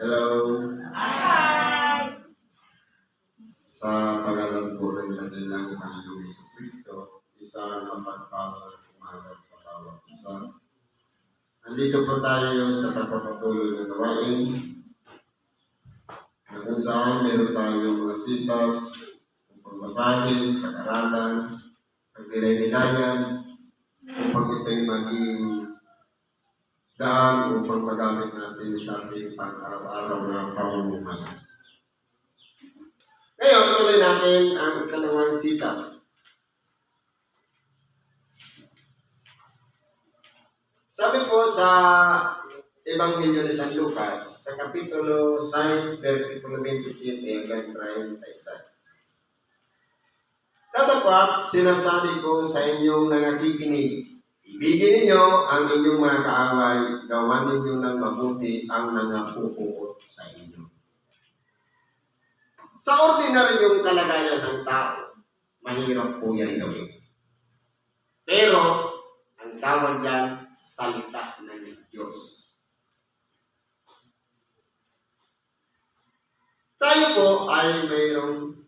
Hello. Hi! Sa pangalan po ng kanilang Panginoong Kristo, isa na pagpasa at umaga sa bawat isa. Nandito po tayo sa pagpapatuloy ng gawain na kung saan meron tayong mga sitas, pagbasahin, pag-aralan, pagbilay-bilayan, upang ito'y maging daan upang magamit natin sa ating pang-araw-araw na pamumuhay. Ngayon, tuloy natin ang ikalawang sitas. Sabi po sa Ebanghelyo ni San Lucas, sa Kapitulo 6, versikulo 27 hanggang 36. Katapat, sinasabi ko sa inyong nangakikinig, ibigin ninyo ang inyong mga kaaway, gawan ninyo ng mabuti ang nangapupuot sa inyo. Sa ordinaryong kalagayan ng tao, mahirap po yan gawin. Pero, ang tawag yan, salita ng Diyos. Tayo po ay mayroong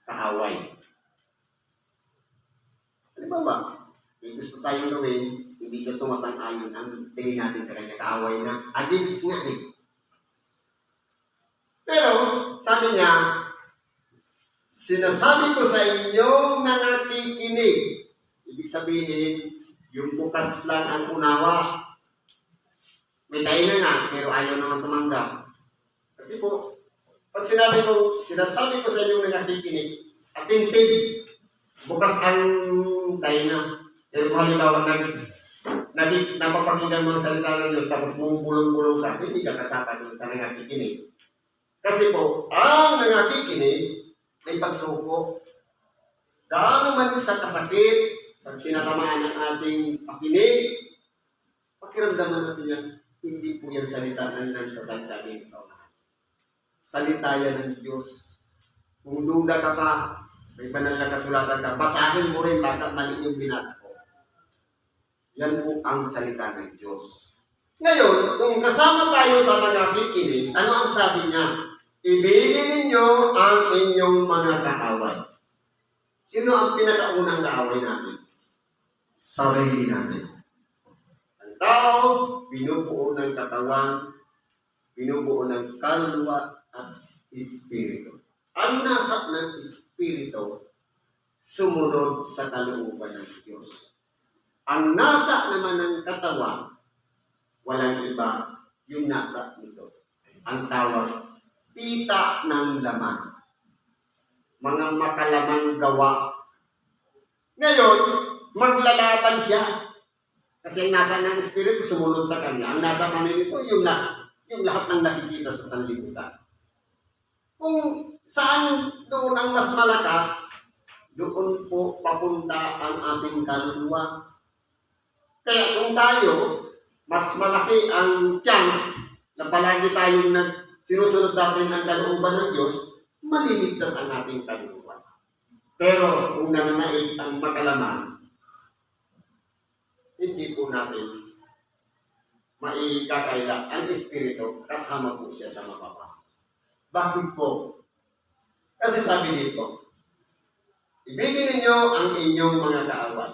kaaway. Halimbawa, may gusto tayong gawin, hindi siya sumasang-ayon ang tingin natin sa kanya kaaway na against nga eh. Pero, sabi niya, sinasabi ko sa inyong nangakikinig. Ibig sabihin, yung bukas lang ang unawa. May tayo na nga, pero ayaw naman tumanggap. Kasi po, pag sinasabi ko sa inyong nangakikinig, attentive, bukas ang tayo na. Pero kung halimbawa, napapakinggan mo ang salita ng Diyos, tapos bumubulong-bulong ka, hindi ka kasama doon sa nangakikinig. Kasi po, ang nangakikinig ay pagsuko. Gaano man sa kasakit, pag tinatamaan ng ating pakinig, pakiramdaman natin yan, hindi po yan salita ng nagsasalita din sa unahan. Salita yan ng Diyos. Kung duda ka pa, may banal na kasulatan ka, basahin mo rin bakit mali yung binasa ko. Yan po ang salita ng Diyos. Ngayon, kung kasama tayo sa nangakikinig, ano ang sabi niya? Ibigin ninyo ang inyong mga kaaway. Sino ang pinakaunang kaaway natin? Sarili natin. Ang tao, binubuo ng katawan, binubuo ng kaluluwa at espiritu. Ang nasa ng espiritu, sumunod sa kalooban ng Diyos. Ang nasa naman ng katawan, walang iba yung nasa nito. Ang tawag, pita ng laman. Mga makalamang gawa. Ngayon, maglalaban siya. Kasi ang nasa ng Espiritu sumunod sa kanya. Ang nasa kanya nito, yung lahat ng nakikita sa sanlibutan. Kung saan doon ang mas malakas, doon po papunta ang ating kaluluwa. Kaya kung tayo, mas malaki ang chance na palagi tayong sinusunod natin ang kalooban ng Diyos, maliligtas ang ating kaluluwa. Pero kung nananaig ang makalaman, hindi po natin maikakaila ang Espiritu kasama po siya sa mababa. Bakit po? Kasi sabi dito, ibigin ninyo ang inyong mga kaaway.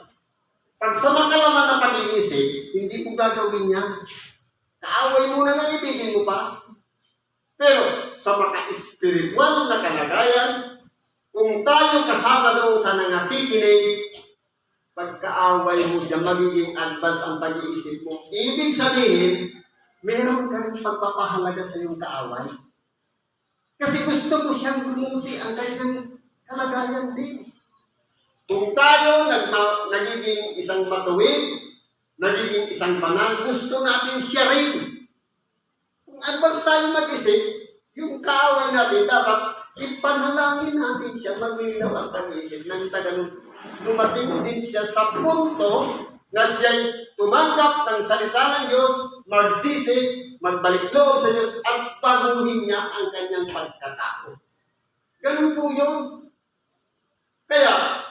Pag sa makalaman ng pag-iisip, hindi po gagawin yan. Kaaway mo na nang ibigin mo pa. Pero sa maka-espiritual na kalagayan, kung tayo kasama doon sa nangakikinig, pagkaaway mo siya, magiging advance ang pag-iisip mo. Ibig sabihin, meron ka rin pagpapahalaga sa iyong kaaway. Kasi gusto mo siyang gumuti ang kanyang kalagayan din. Kung tayo nagiging isang matuwid, nagiging isang banal, gusto natin siya rin. Kung advance tayo mag-isip, yung kaaway natin dapat ipanalangin natin siya, maglinaw ang pag-iisip nang sa ganun dumating din siya sa punto na siya'y tumanggap ng salita ng Diyos, magsisi, magbalik loob sa Diyos, at baguhin niya ang kanyang pagkatao. Ganun po yun. Kaya,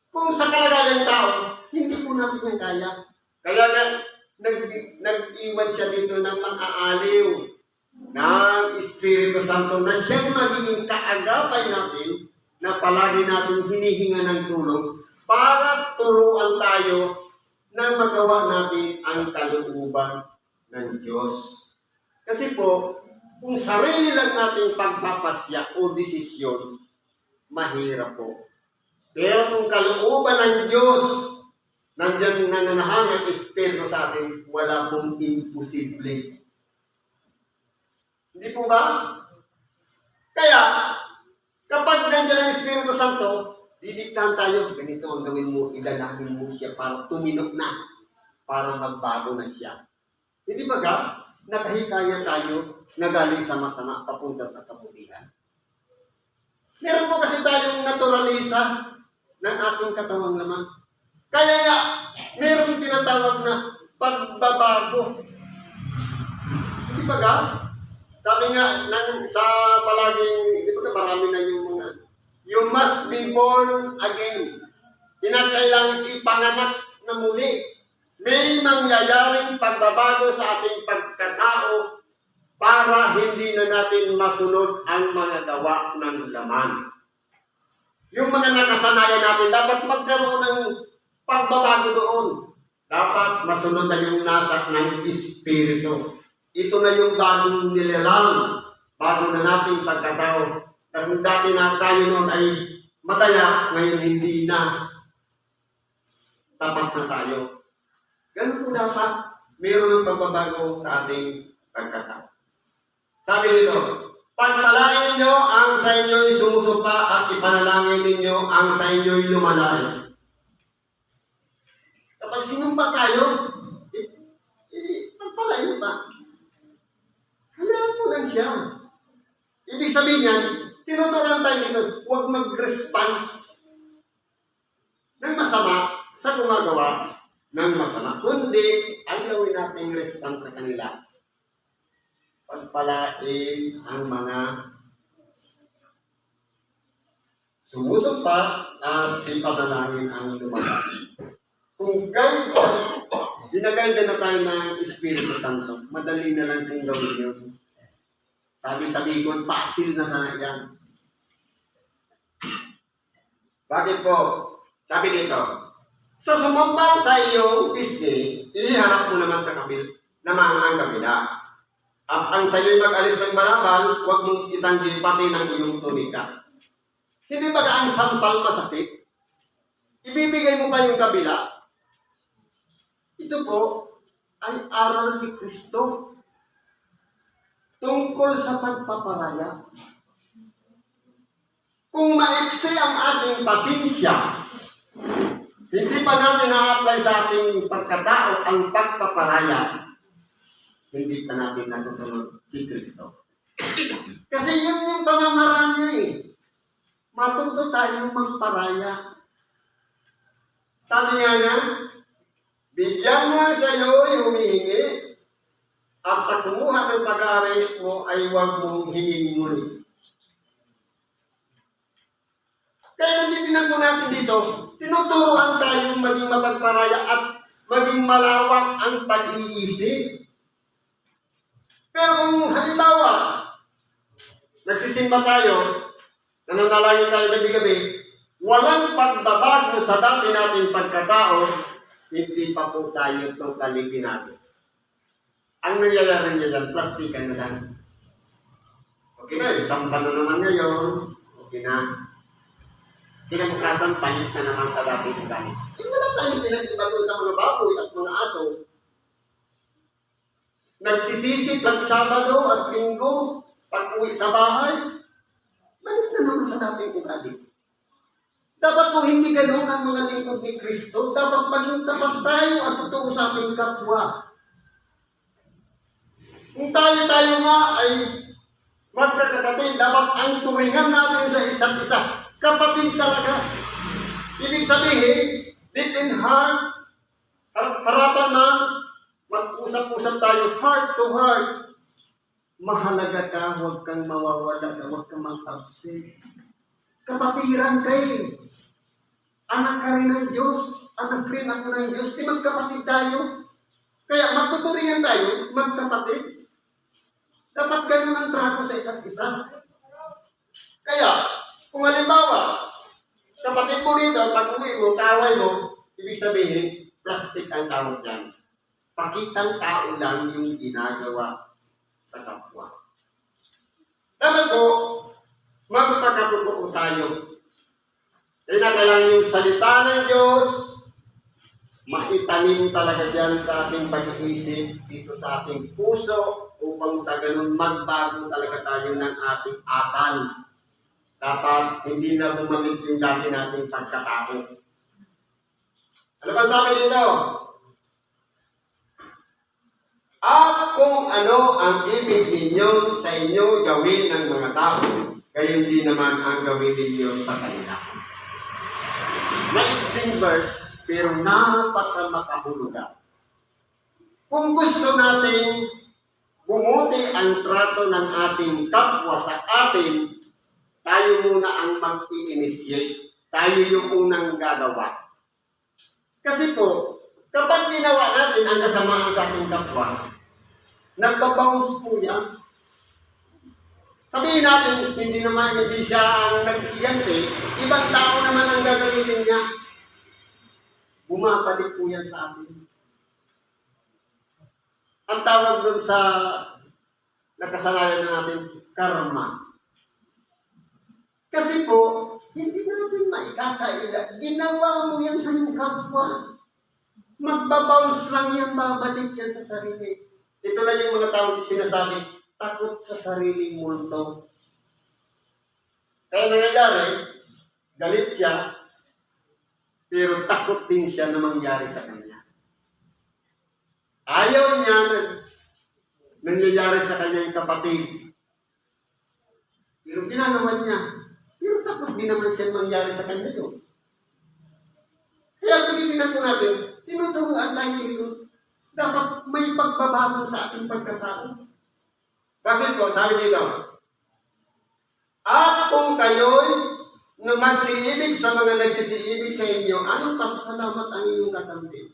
kung sa kalagayang tao, hindi po natin yan kaya. Kaya nga, nag-iwan siya dito ng mang-aaliw ng Espiritu Santo na siyang magiging kaagapay natin na palagi natin hinihinga ng tulong para turuan tayo na magawa natin ang kalooban ng Diyos. Kasi po, kung sarili lang nating pagpapasya o desisyon, mahirap po. Pero kung kalooban ng Diyos, nandiyan nananahan ang Espiritu sa atin, wala pong imposible. Hindi po ba? Kaya, kapag nandiyan ang Espiritu Santo, didiktahan tayo, ganito ang gawin mo, idalangin mo siya para tuminok na, para magbago na siya. Hindi ba ga? Nakahikaya tayo na galing sa masama papunta sa kabutihan. Meron po kasi tayong naturalisa ng ating katawang laman. Kaya nga, meron tinatawag na pagbabago. Hindi ba ga? Sabi nga, sa palaging, di ba marami na yung mga, you must be born again. Kinakailangan ipanganak na muli. May mangyayaring pagbabago sa ating pagkatao para hindi na natin masunod ang mga gawa ng laman. Yung mga nakasanayan natin, dapat magkaroon ng pagbabago doon. Dapat masunod na yung nasa ng Espiritu. Ito na yung bagong nilalang, bago na nating pagkatao. Na kung dati na tayo noon ay madaya, ngayon hindi na. Tapat na tayo. Ganun po dapat, mayroon ng pagbabago sa ating pagkatao. Sabi nito, pagpalain ninyo ang sa inyo'y sumusupa at ipanalangin ninyo ang sa inyo'y lumalayo. Kapag sinumpa tayo, pagpalain mo ba? Hayaan mo lang siya. Ibig sabihin yan, tinuturuan tayo dito, huwag mag-response ng masama sa gumagawa ng masama. Kundi, ang gawin natin response sa kanila. Pagpalain ang mga sumusumpa at ipanalangin ang lumalayo. Kung ganito, ginaganda na tayo ng Espiritu Santo, madali na lang kung gawin yun. Sabi sa Bicol, pasil na sana yan. Bakit po? Sabi dito, sa sumambal sa iyong pisngi, iharap mo naman sa ang kabila. At ang sa iyo'y mag-alis ng balabal, huwag mong itanggi pati ng iyong tunika. Hindi ba ang sampal masakit? Ibibigay mo pa yung kabila? Ito po ay aral ni Kristo tungkol sa pagpaparaya. Kung maiksi ang ating pasensya, hindi pa natin na-apply sa ating pagkatao ang pagpaparaya, hindi pa natin nasusunod si Kristo. Kasi yun yung pamamaraan niya eh. Matuto tayong magparaya. Sabi niya, bigyan mo sa iyo'y humihingi at sa kumuha ng pag-aaral mo ay huwag mong hingin muli. Kaya nanditinan po natin dito, tinuturuan tayong maging mapagparaya at maging malawak ang pag-iisip. Pero kung halimbawa, nagsisimba tayo, nananalangin tayo gabi-gabi, walang pagbabago sa dati nating pagkatao, hindi pa po tayo itong kaligin natin. Ang nangyayari niya dyan, plastikan na lang. Okay na, samba na naman ngayon. Okay na. Kinabukasan, palit na naman sa dating ugali. Wala tayong pinag-iba doon sa mga baboy at mga aso. Nagsisisi pag Sabado at Linggo, pag uwi sa bahay, balik na naman sa dating ugali. Dapat po hindi ganoon ang mga lingkod ni Kristo. Dapat maging tapat tayo at totoo sa ating kapwa. Kung tayo nga ay magkakapatid, dapat ang turingan natin sa isa't isa. Kapatid talaga. Ibig sabihin, deep in heart, harapan na, mag-usap-usap tayo, heart to heart. Mahalaga ka, huwag kang mawawala, huwag kang mag-upset. Kapatiran kayo. Anak ka rin ng Diyos. Anak rin ako ng Diyos. Di magkapatid tayo. Kaya magtuturingan tayo, magkapatid. Dapat ganun ang trato sa isa't isa. Kaya, kung halimbawa, kapatid mo dito, pag uwi mo, kaaway mo, ibig sabihin, plastic ang tawag yan. Pakitang tao lang yung ginagawa sa kapwa. Dapat po, magpakatotoo tayo. Kinakailangan yung salita ng Diyos, maitanim talaga dyan sa ating pag-iisip, dito sa ating puso, upang sa ganun magbago talaga tayo ng ating asal. Dapat hindi na bumalik yung dati nating pagkatao. Ano ba sabi dito? At kung ano ang ibig ninyo sa inyo gawin ng mga tao, gayon din naman ang gawin ninyo sa kanila. Maiksing verse, pero napakamakahulugan. Kung gusto nating bumuti ang trato ng ating kapwa sa atin, tayo muna ang mag-i-initiate. Tayo yung unang gagawa. Kasi po, kapag ginawa natin ang kasamaan sa ating kapwa, nagbabounce po yan. Sabihin natin, hindi siya ang nagkiganti, ibang tao naman ang gagamitin niya. Bumabalik po yan sa atin. Ang tawag doon sa nakasanayan na natin, karma. Kasi po, hindi natin maikakaila. Ginawa mo yan sa iyong kapwa. Magbabounce lang yan, babalik yan sa sarili. Ito na yung mga tao sinasabi, takot sa sariling multo. Kaya nangyayari, galit siya, pero takot din siya na mangyari sa kanya. Ayaw niya na nangyayari sa kanya yung kapatid. Pero ginagawa niya. Pero takot din naman siya mangyari sa kanya yun. Kaya pagkitinan po natin, tinuturuan tayo dito. Dapat may pagbabago sa ating pagkatao. Bakit po? Sabi dito, at kung kayo'y magsiibig sa mga nagsisiibig sa inyo, anong pasasalamat ang inyong kakampi?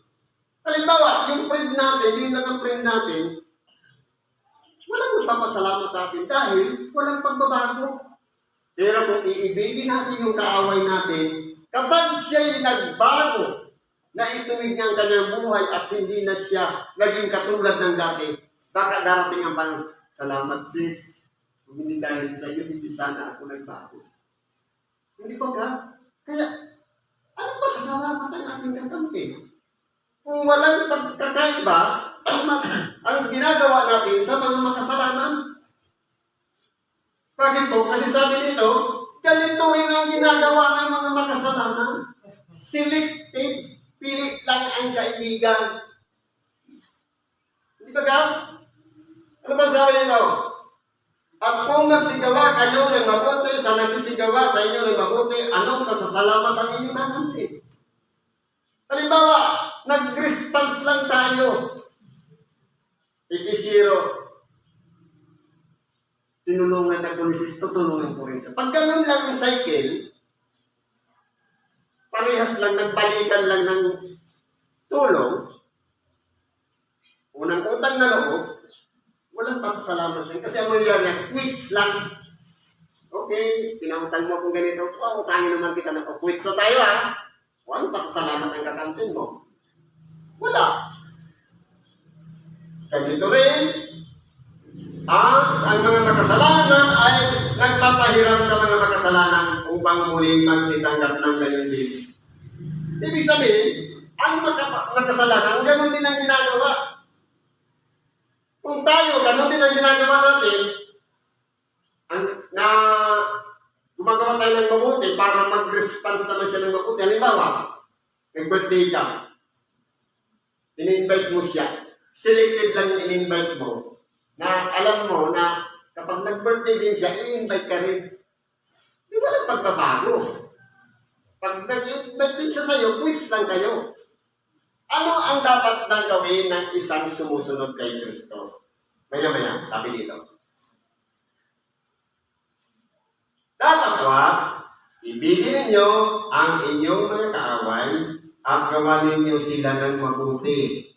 Halimbawa, yung friend natin, yung lang ang friend natin, walang magpapasalamat sa atin dahil walang pagbabago. Pero kung iibigin natin yung kaaway natin, kapag siya'y nagbago, na ituwid niya ang kanyang buhay at hindi na siya naging katulad ng dati, baka darating ang pang, salamat sis, kung hindi dahil sa iyo, hindi sana ako nagbago. Hindi ba ka? Kaya, ano ba sa salamat ang ating kakampi? Kung walang pagkakaiba, ang ginagawa natin sa mga makasalanan. Bakit po? Kasi sabi dito, ganito rin ang ginagawa ng mga makasalanan. Selected. Pili lang ang kaibigan. Hindi ba ka? Ano ba sabi nito? At kung nagsigawa kayo ng mabuti sa nagsisigawa sa inyo ng mabuti, anong pasasalamat ang inyong kakampi? Halimbawa, nag-response lang tayo. Ikisiro. Tinulungan ako ni sis, tutulungan ko rin siya. Pag ganun lang ang cycle, parehas lang, nagbalikan lang ng tulong, unang utang na loob, walang pasasalamat din. Kasi ang mangyayari, quits lang. Okay, pinautang mo kung ganito, utangin naman kita na, quits na tayo ha. Walang pasasalamat ang kakamtin mo. Wala. Ganito rin, ang mga makasalanan ay nagpapahiram sa mga makasalanan upang muling magsitanggap ng gayon din. Ibig sabihin, ang makasalanan, ganun din ang ginagawa. Kung tayo, ganun din ang ginagawa natin, na gumagawa tayo ng mabuti para mag-response naman siya ng mabuti. Halimbawa, nag-birthday ka, in-invite mo siya, selected lang in-invite mo, na alam mo na kapag nag-birthday din siya, i-invite ka rin. Di ba lang pagbabago? Pag nag-invite din siya sa'yo, quits lang kayo. Ano ang dapat na gawin ng isang sumusunod kay Kristo? Maya-maya, sabi dito. Datapwat, ibigin ninyo ang inyong mga kaaway at gawa ninyo sila ng mabuti.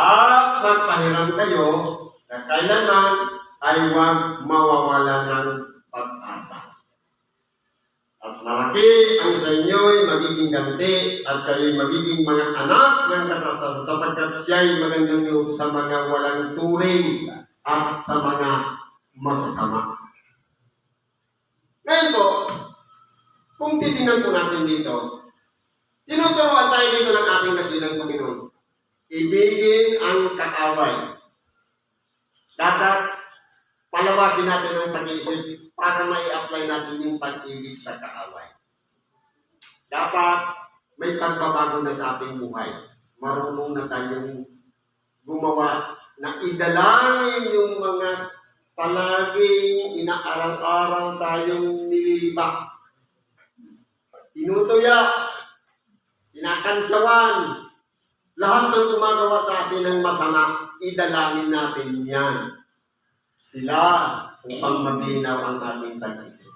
at magpahiram kayo na kailanman ay huwag mawawala ng pag-asa. At malaki ang sa inyo'y magiging ganti at kayo'y magiging mga anak ng katasan sapagkat siya'y magandang loob sa mga walang turing at sa mga masasama. Ngayon po, kung titingnan po natin dito, tinuturuan tayo dito ng ating dakilang Panginoon. Ibigin ang kaaway. Dapat palawagin natin ang pag-iisip para mai-apply natin yung pag-ibig sa kaaway. Dapat may pagbabago na sa ating buhay. Marunong na tayong gumawa na idalangin yung mga palaging inaaraw-araw tayong nililibak. Tinutuya, kinakantsawan, lahat ng gumagawa sa atin ng masama, idalangin natin yan. Sila upang maglinaw ang ating pag-isip.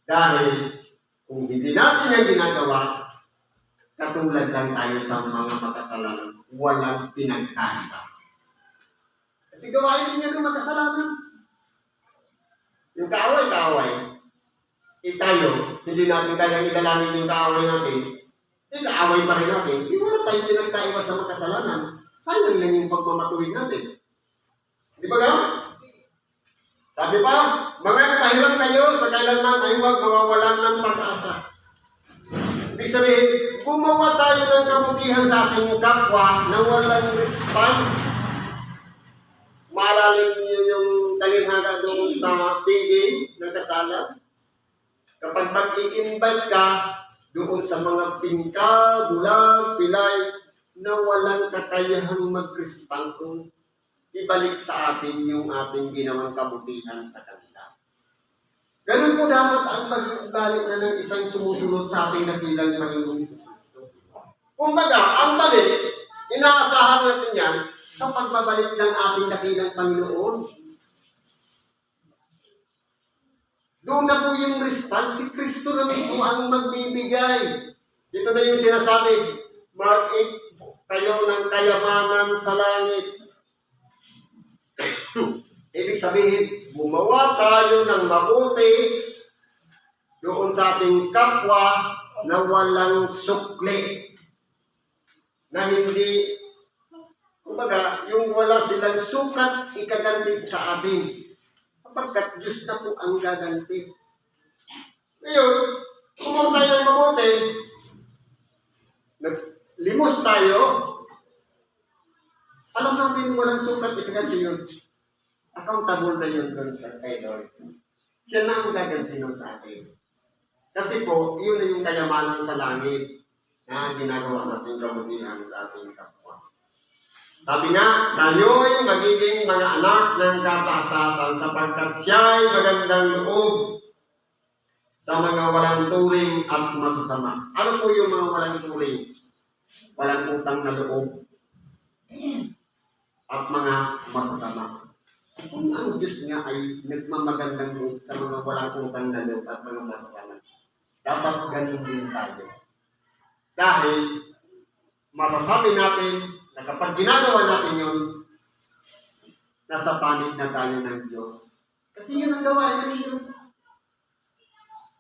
Dahil kung hindi natin yan ginagawa, katulad lang tayo sa mga makasalanan, walang pinagkaiba. Kasi gawain din yan ng makasalanan. Yung kaaway-kaaway, tayo, hindi natin kayang idalangin yung kaaway natin, kaaway pa rin natin, hindi mo na tayo pinagkaiba sa makasalanan. Sayang lang yung pagmamatuwid natin. Di ba gano'n? Sabi pa, mga pahiram kayo sa kailanman ay huwag mawawalan ng pag-asa. Ibig sabihin, gumawa tayo ng kabutihan sa ating kapwa na walang response. Maalalim niyo yung talinhaga doon sa feeding ng kasalan. Kapag mag-i-invite ka doon sa mga pingka, bulag, pilay, na walang kakayahang mag-response kung ibalik sa atin yung ating ginawang kabutihan sa kanila. Ganun po dapat ang pag-ibalik na ng isang sumusunod sa ating nakilang Panginoong Kristo. Kumbaga, ang balik, inaasahan natin yan sa pagbabalik ng ating dakilang Panginoon. Doon na po yung response, si Kristo na mismo ang magbibigay. Ito na yung sinasabi, mag-eat kayo ng kayamanan sa langit. Ibig sabihin, gumawa tayo ng mabuti doon sa ating kapwa na walang sukli. Na hindi, kumbaga, yung wala silang sukat, ikaganti sa atin. Kapagkat Diyos na po ang gaganti. Ngayon, gumawa tayo ng mabuti, naglimos tayo, alam natin walang sukat, ikaganti yun. Accountable na yun doon sa kay Lord. Siya na ang gaganti nun sa atin. Kasi po, yun na yung kayamanan sa langit na ginagawa natin kabutihan sa ating kapwa. Sabi nga, tayo'y magiging mga anak ng katasasan sapagkat siya'y magandang loob sa mga walang turing at masasama. Ano po yung mga walang turing? Walang utang na loob at mga masasama. Kung ang Diyos nga ay nagmamagandang loob sa mga walang utang na loob at mga masasama, dapat ganun din tayo. Dahil masasabi natin na kapag ginagawa natin yun, nasa panig na tayo ng Diyos. Kasi yun ang gawain ng Diyos.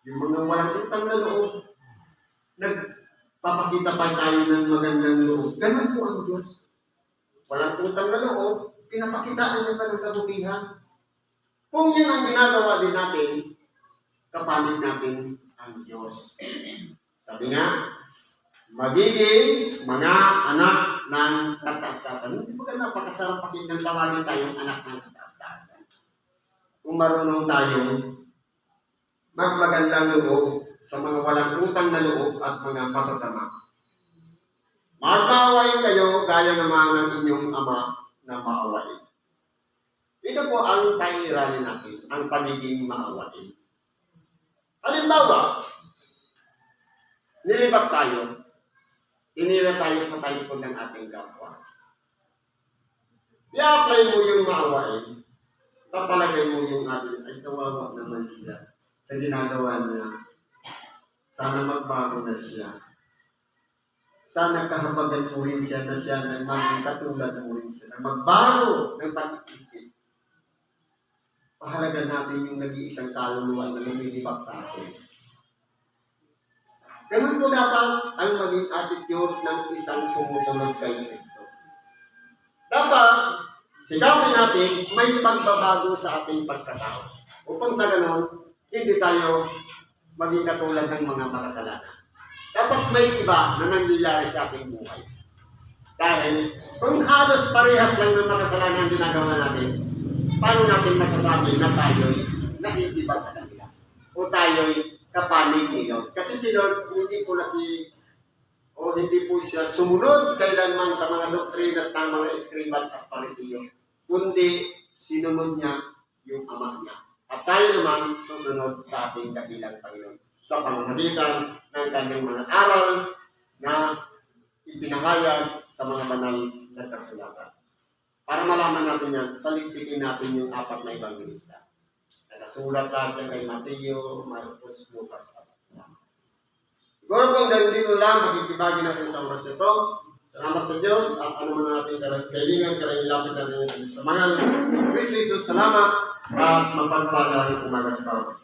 Yung mga walang utang na loob, nagpapakita pa tayo ng magandang loob. Ganun po ang Diyos. Walang utang na loob, pinapakitaan niya pa ng kabutihan. Kung yun ang ginagawa din natin, kapanig natin ang Diyos. Sabi nga, magiging mga anak ng kataas-taasan. Hindi ba napakasarap pakinggan tawagin tayong anak ng kataas-taasan? Kung marunong tayong magmagandang loob sa mga walang utang na loob at mga masasama. Magmaawain kayo gaya naman ng inyong ama na maawain. Ito po ang kairanin natin, ang pagiging maawain. Halimbawa, nilibat tayo, tinira tayo patalipod ng ating kapwa. I-apply mo yung maawain, papalagay mo yung ating, ay kawawa naman siya sa ginagawa niya. Sana magbago na siya. sana kahabagan mo rin siya na siya na maging katulad mo rin siya, na magbago ng pag-iisip. Pahalaga natin yung nag-iisang kaluluwa na lumilibak sa atin. Ganun po dapat ang maging attitude ng isang sumusunod kay Kristo. Dapat, sigapin natin may pagbabago sa ating pagkatao. Upang sa ganun, hindi tayo maging katulad ng mga makasalanan. Dapat may iba na nangyayari sa ating buhay. Dahil kung halos parehas lang ng makasalanan ang ginagawa natin, paano natin masasabi na tayo'y naiiba sa kanila? O tayo'y kapanig ni Lord? Kasi si Lord hindi po siya sumunod kailanman sa mga doktrinas ng mga eskribas at parisiyo, kundi sinunod niya yung ama niya. At tayo naman susunod sa ating dakilang Panginoon sa pamamagitan ng kanyang mga aral na ipinahayag sa mga banal na kasulatan. Para malaman natin yan, saliksikin natin yung 4 na evangelista. Nakasulat natin kay Mateo, Marcos, Lucas, at siguro po dahil dito lang, makikibagi natin sa oras ito. Salamat sa Diyos at ano man natin kailangan, karangilapit natin sa mga Kristo Jesus. Salamat at mapagpala rin umaga sa oras.